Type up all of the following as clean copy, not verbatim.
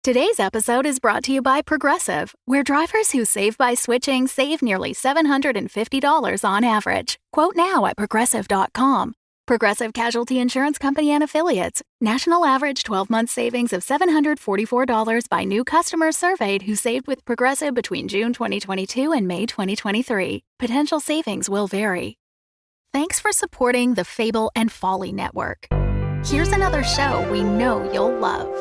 Today's episode is brought to you by Progressive, where drivers who save by switching save nearly $750 on average. Quote now at Progressive.com. Progressive Casualty Insurance Company and Affiliates. National average 12-month savings of $744 by new customers surveyed who saved with Progressive between June 2022 and May 2023. Potential savings will vary. Thanks for supporting the Fable and Folly Network. Here's another show we know you'll love.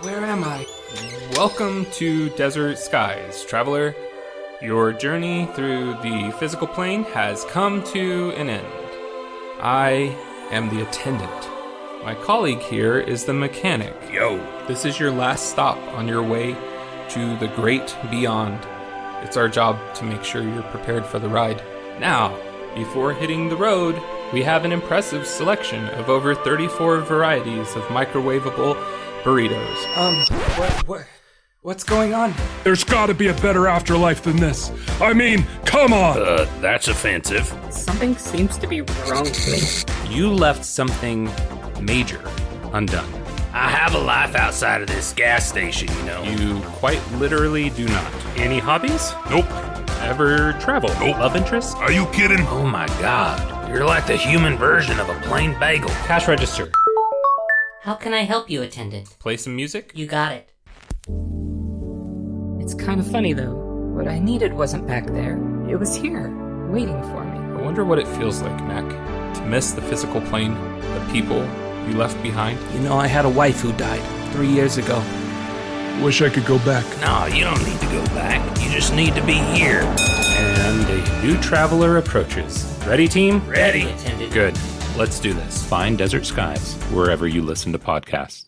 Where am I? Welcome to Desert Skies, traveler. Your journey through the physical plane has come to an end. I am the attendant. My colleague here is the mechanic. Yo. This is your last stop on your way to the great beyond. It's our job to make sure you're prepared for the ride. Now, before hitting the road, we have an impressive selection of over 34 varieties of microwavable burritos. What's going on? There's gotta be a better afterlife than this. I mean, come on! That's offensive. Something seems to be wrong with me. You left something major undone. I have a life outside of this gas station, you know. You quite literally do not. Any hobbies? Nope. Ever travel? Nope. Love interest? Are you kidding? Oh my god. You're like the human version of a plain bagel. Cash register. How can I help you, attendant? Play some music? You got it. It's kind of funny, though. What I needed wasn't back there. It was here, waiting for me. I wonder what it feels like, Mac, to miss the physical plane, the people you left behind. You know, I had a wife who died 3 years ago. Wish I could go back. No, you don't need to go back. You just need to be here. And a new traveler approaches. Ready, team? Ready. Attendant. Good. Let's do this. Find Desert Skies wherever you listen to podcasts.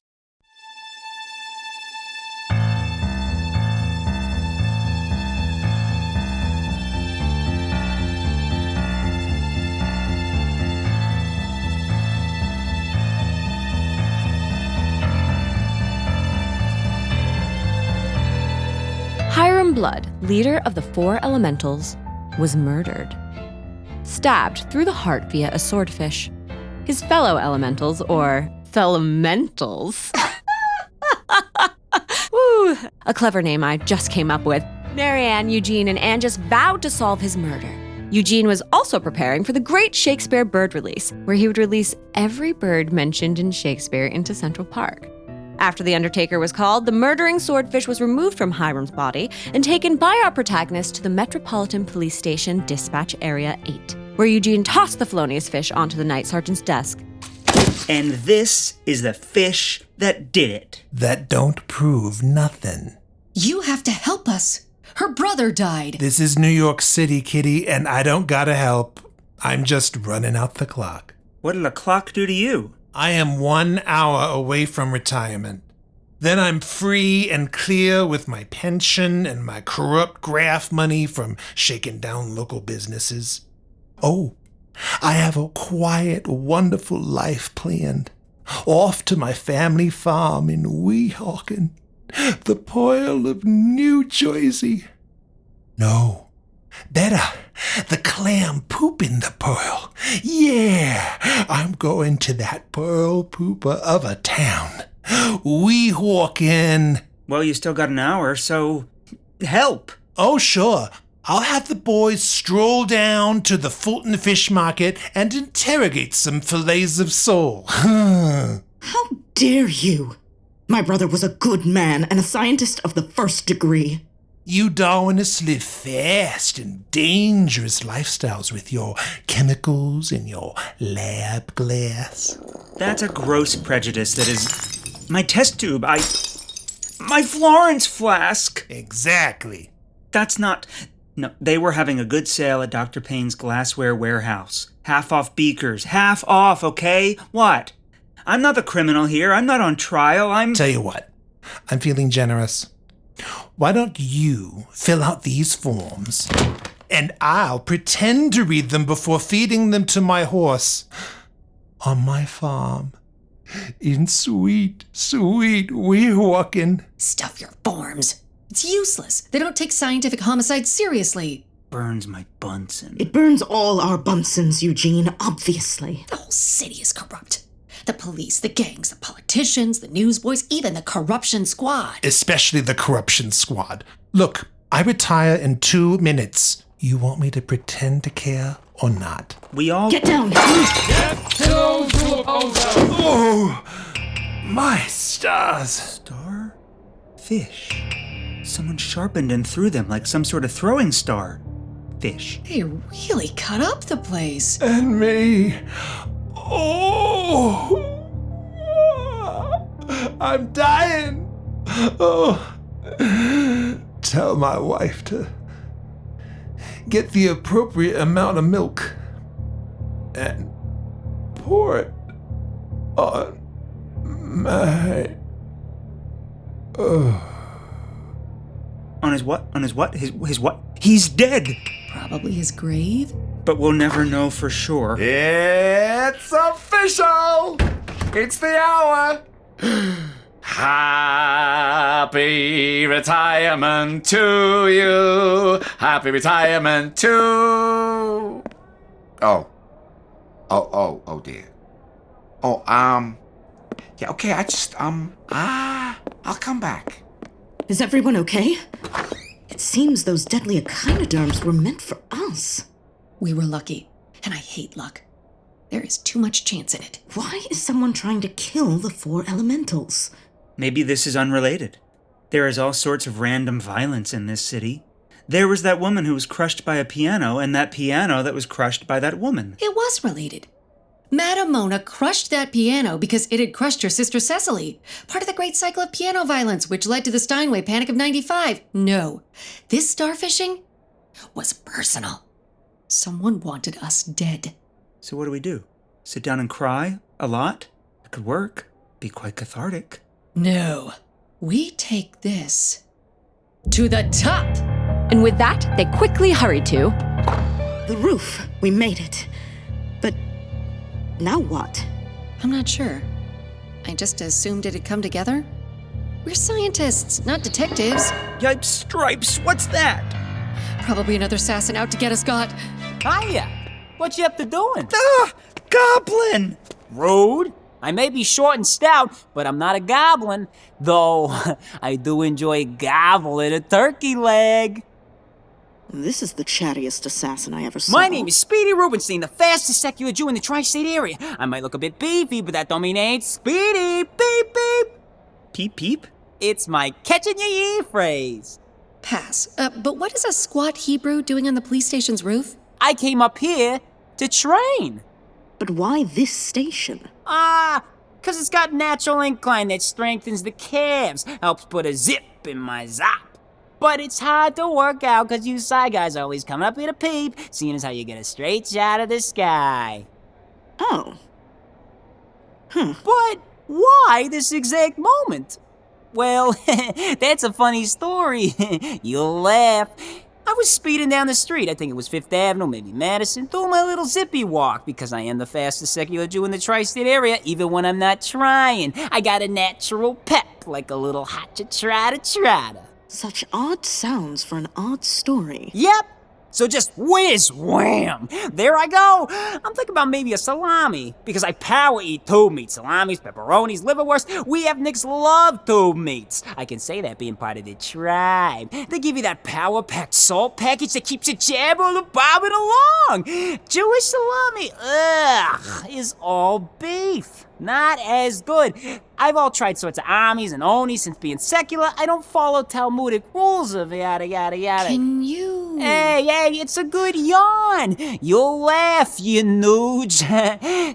Hiram Blood, leader of the Four Elementals, was murdered. Stabbed through the heart via a swordfish. His fellow elementals, or fellomentals, woo, a clever name I just came up with, Maryanne, Eugene, and Anjus vowed to solve his murder. Eugene was also preparing for the great Shakespeare Bird Release, where he would release every bird mentioned in Shakespeare into Central Park. After the undertaker was called, the murdering swordfish was removed from Hiram's body and taken by our protagonist to the Metropolitan Police Station Dispatch Area 8, where Eugene tossed the felonious fish onto the night sergeant's desk. And this is the fish that did it. That don't prove nothing. You have to help us. Her brother died. This is New York City, kitty, and I don't gotta help. I'm just running out the clock. What did a clock do to you? I am 1 hour away from retirement. Then I'm free and clear with my pension and my corrupt graft money from shaking down local businesses. Oh, I have a quiet, wonderful life planned. Off to my family farm in Weehawken, the Pearl of New Jersey. No, better, the clam poop in the pearl. Yeah, I'm going to that pearl pooper of a town. Weehawken. Well, you still got an hour, so help. Oh, sure. I'll have the boys stroll down to the Fulton Fish Market and interrogate some fillets of sole. How dare you? My brother was a good man and a scientist of the first degree. You Darwinists live fast and dangerous lifestyles with your chemicals and your lab glass. That's a gross prejudice that is... My test tube, my Florence flask. Exactly. That's not... No, they were having a good sale at Dr. Payne's glassware warehouse. Half off beakers. Half off, okay? What? I'm not the criminal here. I'm not on trial. Tell you what. I'm feeling generous. Why don't you fill out these forms, and I'll pretend to read them before feeding them to my horse on my farm in sweet, sweet Weehawken. Stuff your forms. It's useless. They don't take scientific homicide seriously. Burns my Bunsen. It burns all our Bunsens, Eugene, obviously. The whole city is corrupt. The police, the gangs, the politicians, the newsboys, even the corruption squad. Especially the corruption squad. Look, I retire in 2 minutes. You want me to pretend to care or not? We all... Get down! Oh, my stars. Starfish. Someone sharpened and threw them like some sort of throwing star. Fish. They really cut up the place. And me. Oh, I'm dying. Oh, tell my wife to get the appropriate amount of milk and pour it on my... On his what? On his what? His what? He's dead! Probably his grave? But we'll never know for sure. It's official! It's the hour! Happy retirement to you! Happy retirement to... Oh dear. Yeah, okay, I'll come back. Is everyone okay? It seems those deadly echinoderms were meant for us. We were lucky, and I hate luck. There is too much chance in it. Why is someone trying to kill the 4 elementals? Maybe this is unrelated. There is all sorts of random violence in this city. There was that woman who was crushed by a piano, and that piano that was crushed by that woman. It was related. Madame Mona crushed that piano because it had crushed her sister Cecily. Part of the great cycle of piano violence, which led to the Steinway Panic of '95. No, this starfishing was personal. Someone wanted us dead. So what do? Sit down and cry? A lot? It could work. Be quite cathartic. No, we take this to the top. And with that, they quickly hurried to... The roof. We made it. But now what? I'm not sure. I just assumed it had come together. We're scientists, not detectives. Yipes, stripes, what's that? Probably another assassin out to get us got. Hiya! What you up to doing? Ah! Goblin! Rude. I may be short and stout, but I'm not a goblin. Though, I do enjoy gobbling a turkey leg. This is the chattiest assassin I ever saw. My name is Speedy Rubenstein, the fastest secular Jew in the tri-state area. I might look a bit beefy, but that don't mean I ain't speedy. Beep, beep. Peep, peep? It's my catching your ear phrase. Pass. But what is a squat Hebrew doing on the police station's roof? I came up here to train. But why this station? 'Cause it's got natural incline that strengthens the calves, helps put a zip in my zop. But it's hard to work out 'cause you side guys are always coming up here to peep, seeing as how you get a straight shot of the sky. Oh. But why this exact moment? Well, that's a funny story. You'll laugh. I was speeding down the street, I think it was 5th Avenue, maybe Madison, doing my little zippy walk, because I am the fastest secular Jew in the tri-state area, even when I'm not trying. I got a natural pep, like a little hotcha-trotta-trotta. Such odd sounds for an odd story. Yep. So just whiz, wham, there I go. I'm thinking about maybe a salami, because I power eat tube meat, salamis, pepperonis, liverwurst. We ethnics love tube meats. I can say that being part of the tribe. They give you that power-packed salt package that keeps you jabbing and bobbing along. Jewish salami, is all beef. Not as good. I've all tried sorts of amis and onis since being secular. I don't follow Talmudic rules of yada yada yada. Can you? Hey, it's a good yarn. You'll laugh, you nooge.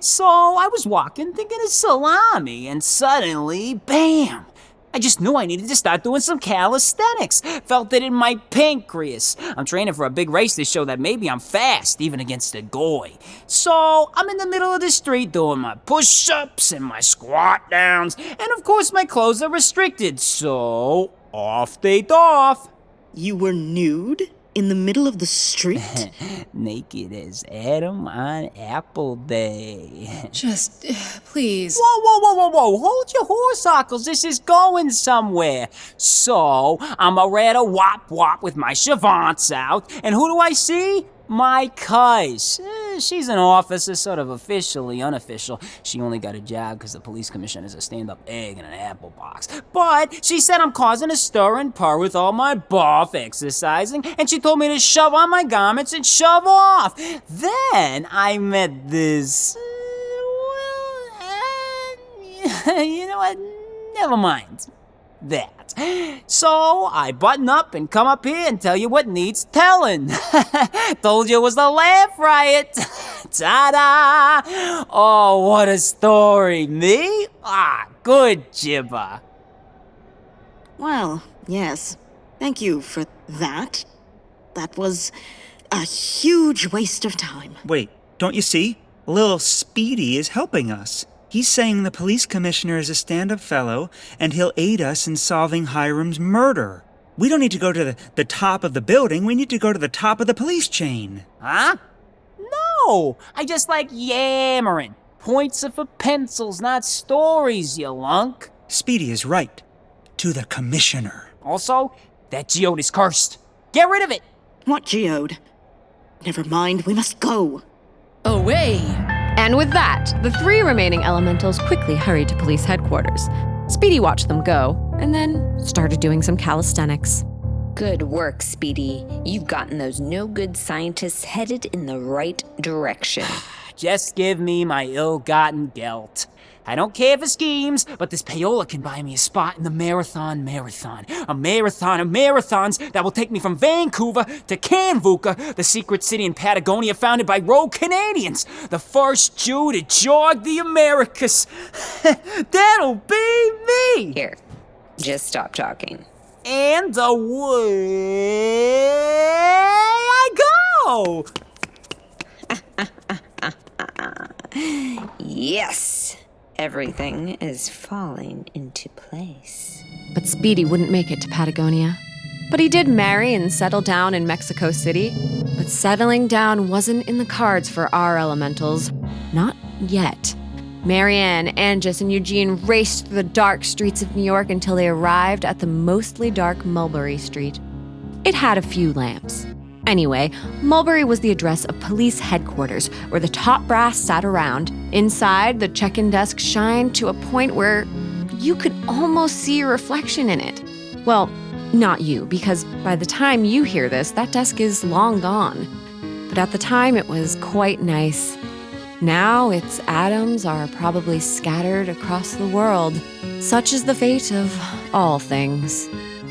So I was walking thinking of salami, and suddenly, bam! I just knew I needed to start doing some calisthenics. Felt it in my pancreas. I'm training for a big race to show that maybe I'm fast, even against a goy. So I'm in the middle of the street doing my push-ups and my squat downs, and of course my clothes are restricted, so off they doff. You were nude? In the middle of the street? Naked as Adam on Apple Day. Just, please. Whoa. Hold your horse-ockles. This is going somewhere. So, I'm a red wop with my shavants out, and who do I see? My cuz. She's an officer, sort of officially unofficial. She only got a job because the police commissioner's a stand-up egg in an apple box. But she said I'm causing a stir and purr with all my barf exercising, and she told me to shove on my garments and shove off. Then I met this... you know what? Never mind that. So I button up and come up here and tell you what needs telling. Told you it was the laugh riot. Ta-da! Oh, what a story. Me? Good jibber. Well, yes. Thank you for that. That was a huge waste of time. Wait, don't you see? Little Speedy is helping us. He's saying the police commissioner is a stand-up fellow, and he'll aid us in solving Hiram's murder. We don't need to go to the top of the building, we need to go to the top of the police chain. Huh? No! I just like yammering. Points are for pencils, not stories, you lunk. Speedy is right. To the commissioner. Also, that geode is cursed. Get rid of it! What geode? Never mind, we must go. Away! And with that, the 3 remaining elementals quickly hurried to police headquarters. Speedy watched them go, and then started doing some calisthenics. Good work, Speedy. You've gotten those no-good scientists headed in the right direction. Just give me my ill-gotten gelt. I don't care for schemes, but this payola can buy me a spot in the marathon. A marathon of marathons that will take me from Vancouver to Kanvuka, the secret city in Patagonia founded by rogue Canadians. The first Jew to jog the Americas. That'll be me! Here, just stop talking. And away I go! Yes! Everything is falling into place. But Speedy wouldn't make it to Patagonia. But he did marry and settle down in Mexico City. But settling down wasn't in the cards for our elementals. Not yet. Maryanne, Anjus, and Eugene raced through the dark streets of New York until they arrived at the mostly dark Mulberry Street. It had a few lamps. Anyway, Mulberry was the address of police headquarters, where the top brass sat around. Inside, the check-in desk shined to a point where you could almost see your reflection in it. Well, not you, because by the time you hear this, that desk is long gone. But at the time, it was quite nice. Now, its atoms are probably scattered across the world. Such is the fate of all things.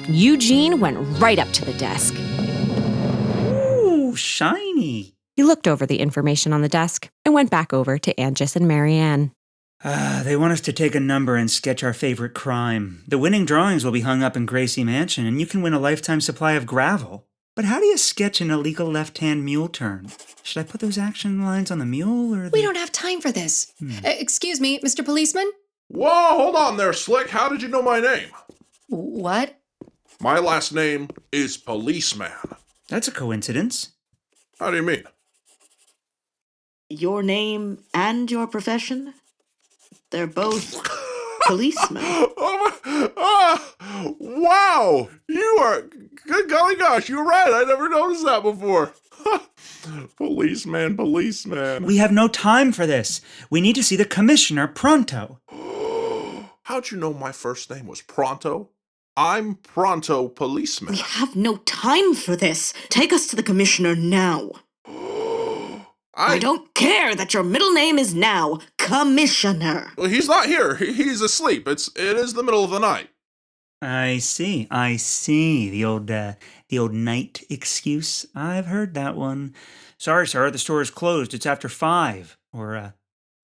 Eugene went right up to the desk. Shiny. He looked over the information on the desk and went back over to Anjus and Maryanne. They want us to take a number and sketch our favorite crime. The winning drawings will be hung up in Gracie Mansion, and you can win a lifetime supply of gravel. But how do you sketch an illegal left-hand mule turn? Should I put those action lines on the mule or We don't have time for this. Excuse me, Mr. Policeman? Whoa, hold on there, Slick. How did you know my name? What? My last name is Policeman. That's a coincidence. How do you mean? Your name and your profession? They're both policemen. Wow! You are... Good golly gosh, you're right. I never noticed that before. Policeman. We have no time for this. We need to see the commissioner pronto. How'd you know my first name was Pronto? I'm Pronto Policeman. We have no time for this. Take us to the commissioner now. I don't care that your middle name is now Commissioner. Well, he's not here. He's asleep. It is the middle of the night. I see. The old night excuse. I've heard that one. Sorry, sir, the store is closed. It's after 5. Or,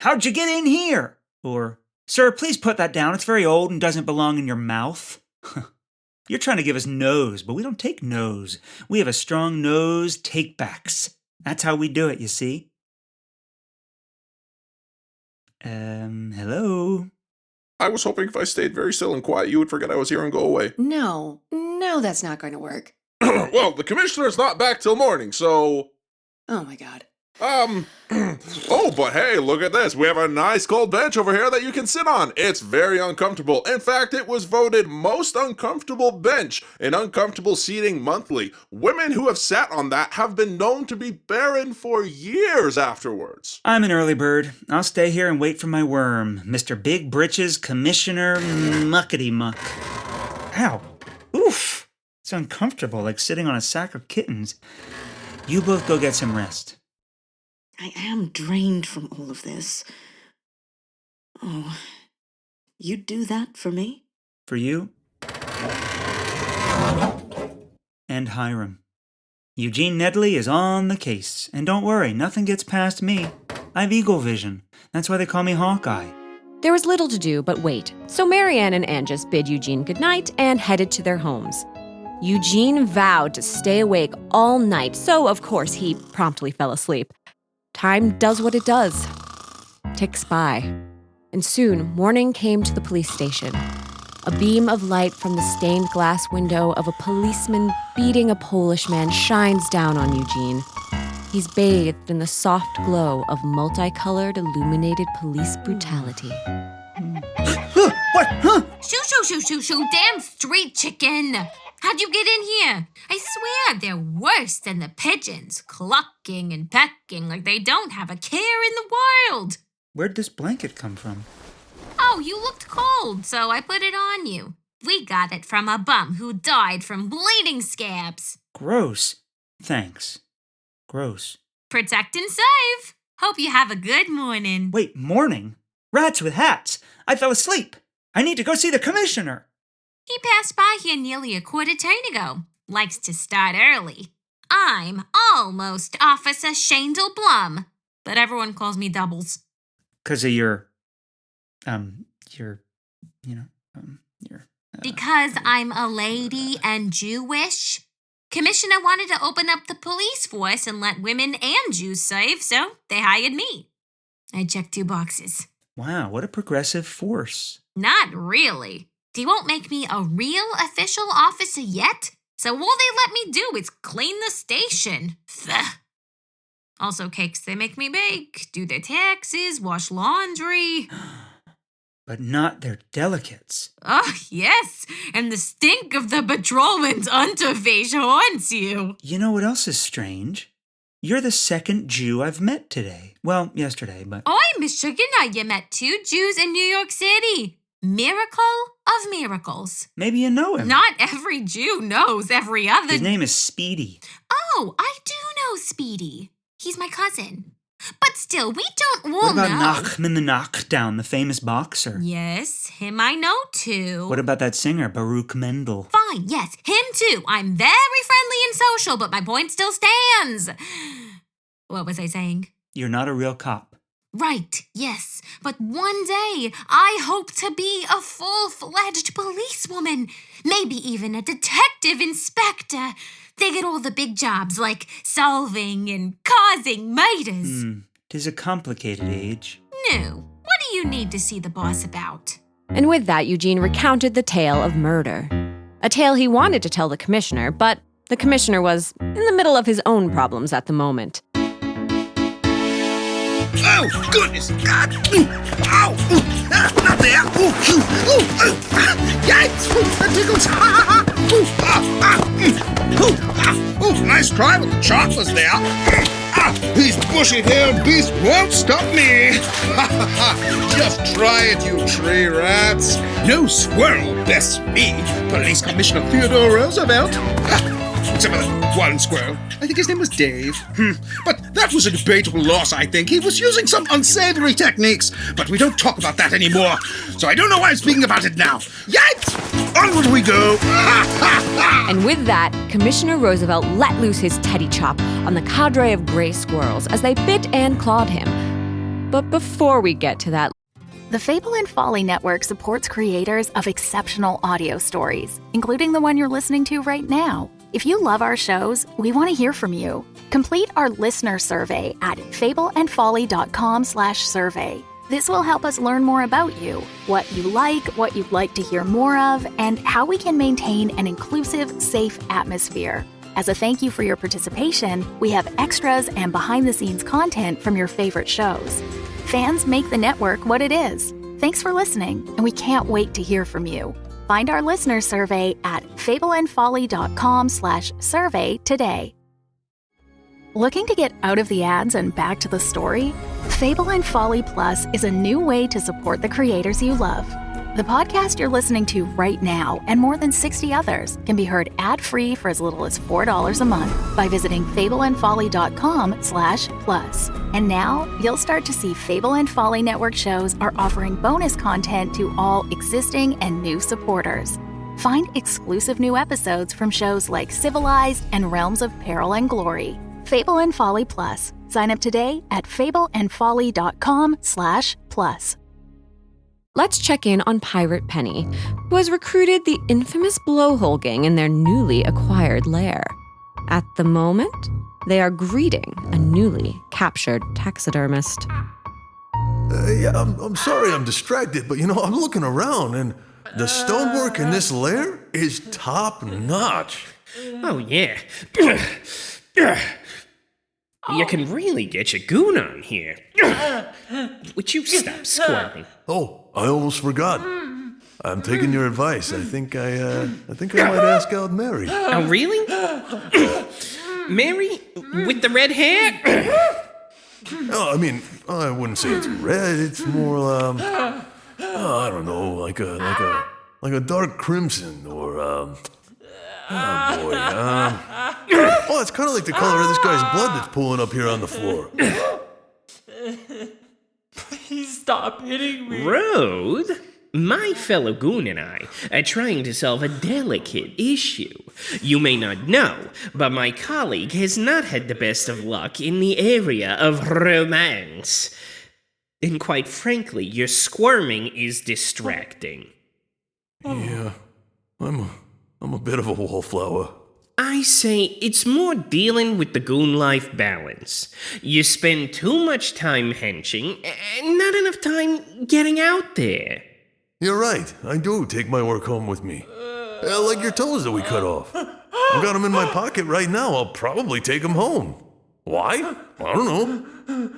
how'd you get in here? Or, sir, please put that down. It's very old and doesn't belong in your mouth. You're trying to give us no's, but we don't take no's. We have a strong nose take-backs. That's how we do it, you see. Hello? I was hoping if I stayed very still and quiet, you would forget I was here and go away. No, that's not going to work. Well, the commissioner's not back till morning, so... Oh my God. Oh, but hey, look at this. We have a nice cold bench over here that you can sit on. It's very uncomfortable. In fact, it was voted most uncomfortable bench in Uncomfortable Seating Monthly. Women who have sat on that have been known to be barren for years afterwards. I'm an early bird. I'll stay here and wait for my worm, Mr. Big Britches Commissioner Muckety-Muck. Ow. Oof. It's uncomfortable, like sitting on a sack of kittens. You both go get some rest. I am drained from all of this. Oh, you'd do that for me? For you? And Hiram. Eugene Nedley is on the case. And don't worry, nothing gets past me. I've eagle vision. That's why they call me Hawkeye. There was little to do but wait, so Maryanne and Anjus bid Eugene goodnight and headed to their homes. Eugene vowed to stay awake all night, so of course he promptly fell asleep. Time does what it does. Ticks by. And soon, morning came to the police station. A beam of light from the stained glass window of a policeman beating a Polish man shines down on Eugene. He's bathed in the soft glow of multicolored, illuminated police brutality. What? Huh? Shoo, damn street chicken! How'd you get in here? I swear they're worse than the pigeons, clucking and pecking like they don't have a care in the world. Where'd this blanket come from? Oh, you looked cold, so I put it on you. We got it from a bum who died from bleeding scabs. Gross. Thanks. Gross. Protect and save. Hope you have a good morning. Wait, morning? Rats with hats. I fell asleep. I need to go see the commissioner. He passed by here nearly a quarter turn ago. Likes to start early. I'm almost Officer Shandel Blum, but everyone calls me Doubles. 'Cause of your... Because I'm a lady and Jewish. Commissioner wanted to open up the police force and let women and Jews serve, so they hired me. I checked 2 boxes. Wow, what a progressive force. Not really. They won't make me a real official officer yet, so all they let me do is clean the station. Ugh. Also cakes they make me bake, do their taxes, wash laundry. But not their delicates. Oh, yes, and the stink of the patrolman's unterfage haunts you. You know what else is strange? You're the second Jew I've met today. Well, yesterday, but... I'm Michigan. You met 2 Jews in New York City. Miracle of miracles. Maybe you know him. Not every Jew knows every other... His name is Speedy. Oh, I do know Speedy. He's my cousin. But still, we don't all know. What about Nachman the Knockdown, the famous boxer? Yes, him I know too. What about that singer, Baruch Mendel? Fine, yes, him too. I'm very friendly and social, but my point still stands. What was I saying? You're not a real cop. Right, yes. But one day, I hope to be a full-fledged policewoman. Maybe even a detective inspector. They get all the big jobs like solving and causing murders. 'Tis a complicated age. No. What do you need to see the boss about? And with that, Eugene recounted the tale of murder. A tale he wanted to tell the commissioner, but the commissioner was in the middle of his own problems at the moment. Oh, goodness! God! Ow! Not there! Yikes! That tickles! Nice try with the chocolates there. These bushy-tailed beasts won't stop me! Just try it, you tree rats! No squirrel bests me, Police Commissioner Theodore Roosevelt! Except for that one squirrel. I think his name was Dave. But that was a debatable loss, I think. He was using some unsavory techniques, but we don't talk about that anymore. So I don't know why I'm speaking about it now. Yikes! Onward we go! And with that, Commissioner Roosevelt let loose his teddy chop on the cadre of gray squirrels as they bit and clawed him. But before we get to that, The Fable and Folly Network supports creators of exceptional audio stories, including the one you're listening to right now. If you love our shows, we want to hear from you. Complete our listener survey at fableandfolly.com/survey. This will help us learn more about you, what you like, what you'd like to hear more of, and how we can maintain an inclusive, safe atmosphere. As a thank you for your participation, we have extras and behind-the-scenes content from your favorite shows. Fans make the network what it is. Thanks for listening, and we can't wait to hear from you. Find our listener survey at fableandfolly.com/survey today. Looking to get out of the ads and back to the story? Fable and Folly Plus is a new way to support the creators you love. The podcast you're listening to right now and more than 60 others can be heard ad-free for as little as $4 a month by visiting fableandfolly.com/plus. And now you'll start to see Fable and Folly Network shows are offering bonus content to all existing and new supporters. Find exclusive new episodes from shows like Civilized and Realms of Peril and Glory. Fable and Folly Plus. Sign up today at fableandfolly.com/plus. Let's check in on Pirate Penny, who has recruited the infamous Blowhole Gang in their newly acquired lair. At the moment, they are greeting a newly captured taxidermist. I'm sorry I'm distracted, but I'm looking around and the stonework in this lair is top notch. Oh, yeah. You can really get your goon on here. Would you stop squirming? Oh, I almost forgot. I'm taking your advice. I think I might ask out Mary. Oh, really? Mary with the red hair? Oh, I wouldn't say it's red. It's more, I don't know, like a dark crimson or, oh boy, oh, it's kind of like the color of this guy's blood that's pooling up here on the floor. Please stop hitting me. Road? My fellow goon and I are trying to solve a delicate issue. You may not know, but my colleague has not had the best of luck in the area of romance. And quite frankly, your squirming is distracting. Yeah, I'm a bit of a wallflower. I say it's more dealing with the goon life balance. You spend too much time henching and not enough time getting out there. You're right. I do take my work home with me. Like your toes that we cut off. I've got them in my pocket right now. I'll probably take them home. Why? I don't know.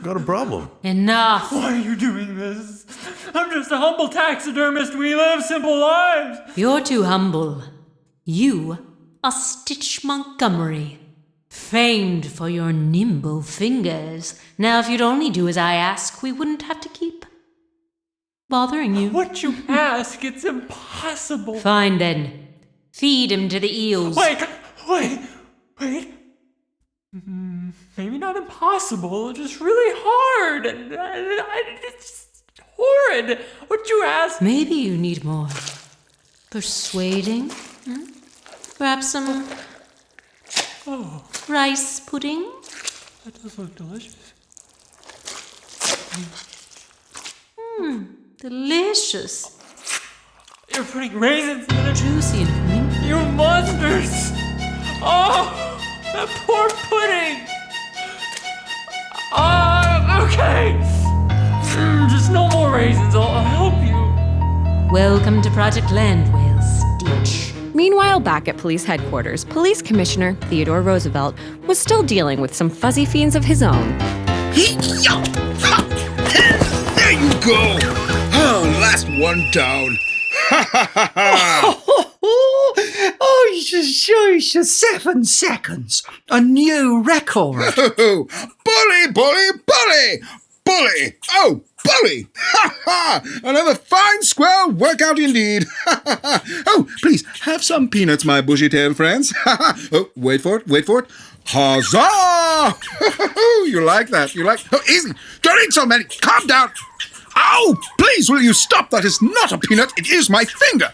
Got a problem. Enough. Why are you doing this? I'm just a humble taxidermist. We live simple lives. You're too humble. You are Stitch Montgomery, famed for your nimble fingers. Now, if you'd only do as I ask, we wouldn't have to keep bothering you. What you ask, it's impossible. Fine then. Feed him to the eels. Wait. Maybe not impossible, just really hard. And it's horrid. What you ask? Maybe you need more persuading. Perhaps some rice pudding? That does look delicious. Delicious. You're putting raisins in it. Juicy and creamy. You monsters! Oh, that poor pudding! Okay. Just no more raisins. I'll help you. Welcome to Project Landwhale, Stitch. Meanwhile, back at police headquarters, Police Commissioner Theodore Roosevelt was still dealing with some fuzzy fiends of his own. There you go! Oh, last one down. Oh, shush, 7 seconds. A new record. Bully! Oh, bully! Another fine square workout indeed. Oh, please, have some peanuts, my bushy-tailed friends. Oh, wait for it. Huzzah! You like that? Oh, easy. Don't eat so many. Calm down. Oh, please, will you stop? That is not a peanut. It is my finger.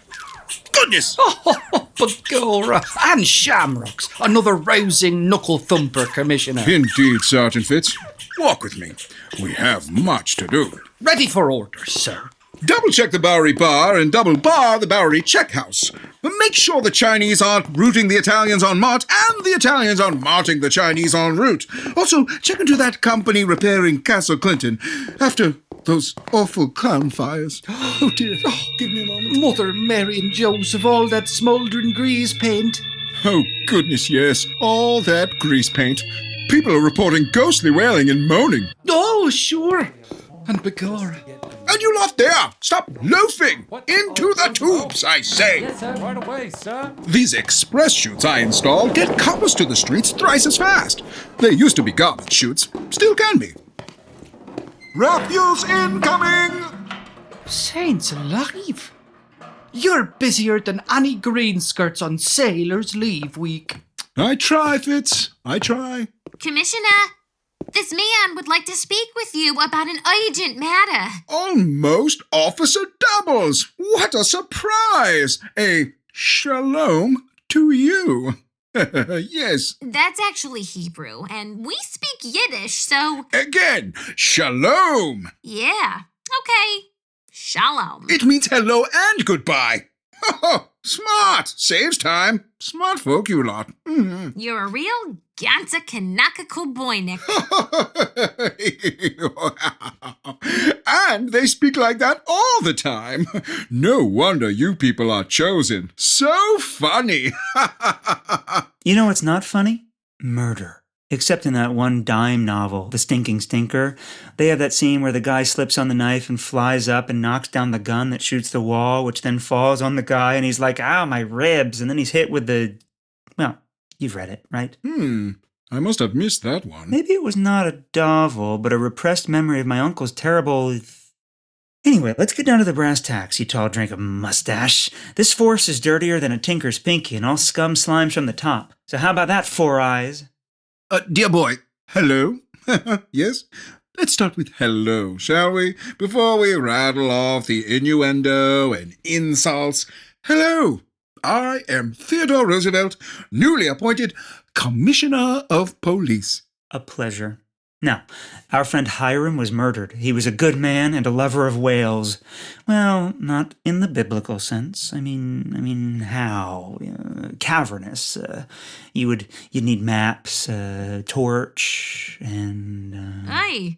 Goodness! Oh, Bagora and Shamrocks. Another rousing knuckle-thumper, Commissioner. Indeed, Sergeant Fitz. Walk with me. We have much to do. Ready for orders, sir. Double-check the Bowery Bar and double-bar the Bowery Checkhouse. Make sure the Chinese aren't routing the Italians en route and the Italians aren't marching the Chinese en route. Also, check into that company repairing Castle Clinton after those awful clown fires. Oh, dear. Oh, give me a moment. Mother Mary and Joseph, all that smouldering grease paint. Oh, goodness, yes. All that grease paint. People are reporting ghostly wailing and moaning. Oh, sure. And begorra. And you lot there! Stop loafing! Into the tubes, I say! Yes, sir. Right away, sir. These express chutes I install get coppers to the streets thrice as fast. They used to be garbage chutes. Still can be. Refuse incoming! Saints alive. You're busier than any green skirts on Sailor's Leave Week. I try, Fitz. I try. Commissioner, this man would like to speak with you about an urgent matter. Almost Officer Doubles! What a surprise! A shalom to you. Yes. That's actually Hebrew, and we speak Yiddish, so... Again, shalom! Yeah, okay. Shalom. It means hello and goodbye. Smart! Saves time. Smart folk, you lot. Mm-hmm. You're a real ganza kanaka boynik. And they speak like that all the time. No wonder you people are chosen. So funny. You know what's not funny? Murder. Except in that one dime novel, The Stinking Stinker. They have that scene where the guy slips on the knife and flies up and knocks down the gun that shoots the wall, which then falls on the guy, and he's like, ow, my ribs. And then he's hit with the... Well, you've read it, right? I must have missed that one. Maybe it was not a novel, but a repressed memory of my uncle's terrible... Anyway, let's get down to the brass tacks, you tall drink of mustache. This force is dirtier than a tinker's pinky, and all scum slimes from the top. So how about that, Four Eyes? Dear boy, hello? Yes? Let's start with hello, shall we? Before we rattle off the innuendo and insults. Hello! I am Theodore Roosevelt, newly appointed Commissioner of Police. A pleasure. Now, our friend Hiram was murdered. He was a good man and a lover of whales. Well, not in the biblical sense. I mean, how? Cavernous. You'd need maps, torch, and... Aye.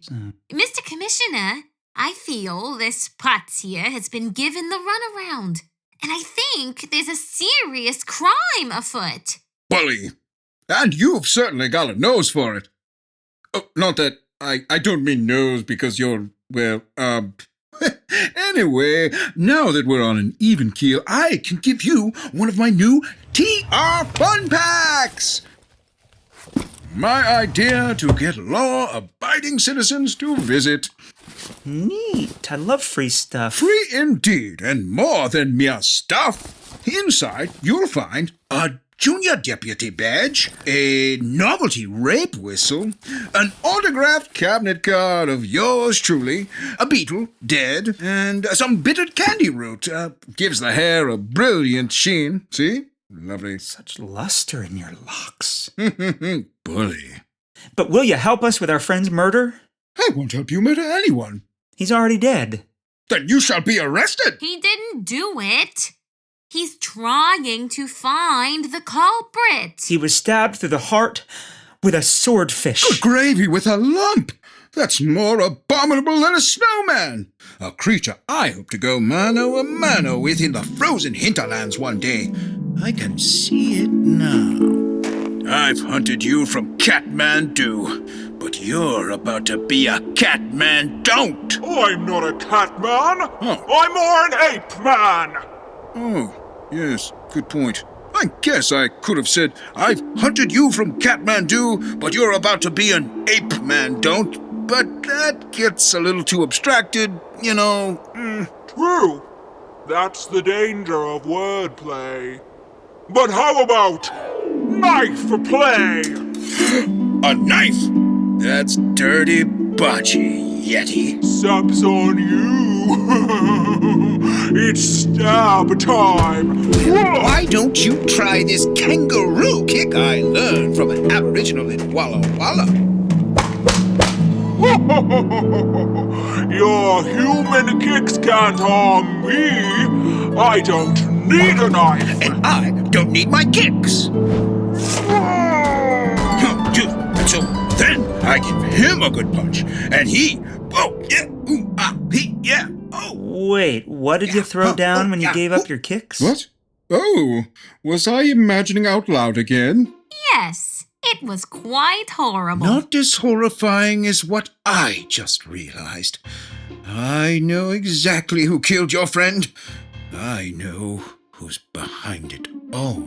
Mr. Commissioner, I feel this Putz here has been given the runaround. And I think there's a serious crime afoot. Bully! And you've certainly got a nose for it. Oh, not that I don't mean nose because you're, well, Anyway, now that we're on an even keel, I can give you one of my new TR Fun Packs! My idea to get law-abiding citizens to visit. Neat. I love free stuff. Free indeed, and more than mere stuff. Inside, you'll find a junior deputy badge, a novelty rape whistle, an autographed cabinet card of yours truly, a beetle, dead, and some bittered candy root. Gives the hair a brilliant sheen. See? Lovely. Such luster in your locks. Bully. But will you help us with our friend's murder? I won't help you murder anyone. He's already dead. Then you shall be arrested. He didn't do it. He's trying to find the culprit. He was stabbed through the heart with a swordfish. Good gravy with a lump. That's more abominable than a snowman. A creature I hope to go mano a mano with in the frozen hinterlands one day. I can see it now. I've hunted you from Catmandu, but you're about to be a Catman don't. I'm not a Catman. I'm more an ape man. Oh, yes, good point. I guess I could have said, I've hunted you from Catmandu, but you're about to be an ape man, don't. But that gets a little too abstracted, you know. True. That's the danger of wordplay. But how about knife for play? A knife? That's dirty bocce, Yeti. Sup's on you. It's stab time. Why don't you try this kangaroo kick I learned from an aboriginal in Walla Walla? Your human kicks can't harm me. I don't need a knife. And I don't need my kicks. So then I give him a good punch. And he, Wait, what did you throw down when you gave up your kicks? What? Oh, was I imagining out loud again? Yes, it was quite horrible. Not as horrifying as what I just realized. I know exactly who killed your friend. I know who's behind it all.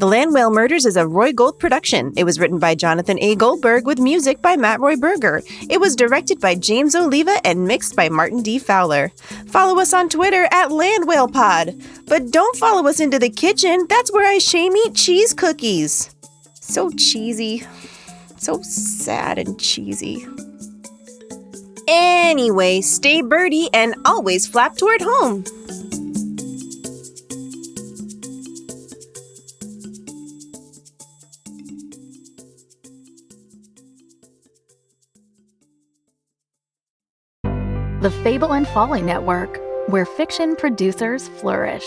The Land Whale Murders is a Roy Gold production. It was written by Jonathan A. Goldberg with music by Matt Roy Berger. It was directed by James Oliva and mixed by Martin D. Fowler. Follow us on Twitter at LandWhalePod. But don't follow us into the kitchen. That's where I shame eat cheese cookies. So cheesy. So sad and cheesy. Anyway, stay birdie and always flap toward home. The Fable and Folly Network, where fiction producers flourish.